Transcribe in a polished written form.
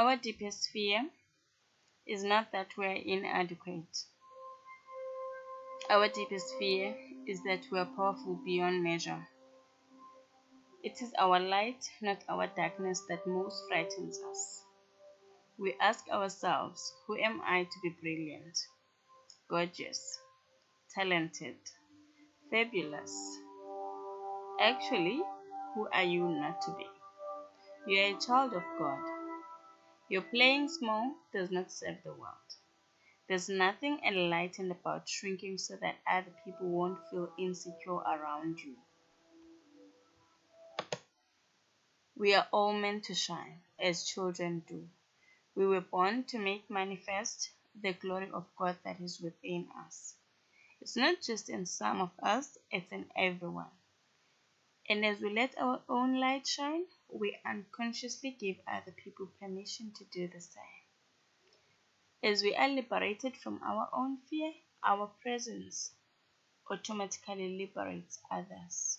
Our deepest fear is not that we're inadequate. Our deepest fear is that we're powerful beyond measure. It is our light, not our darkness, that most frightens us. We ask ourselves, who am I to be brilliant, gorgeous, talented, fabulous? Actually, who are you not to be? You are a child of God. Your playing small does not serve the world. There's nothing enlightened about shrinking so that other people won't feel insecure around you. We are all meant to shine, as children do. We were born to make manifest the glory of God that is within us. It's not just in some of us, it's in everyone. And as we let our own light shine, we unconsciously give other people permission to do the same. As we are liberated from our own fear, our presence automatically liberates others.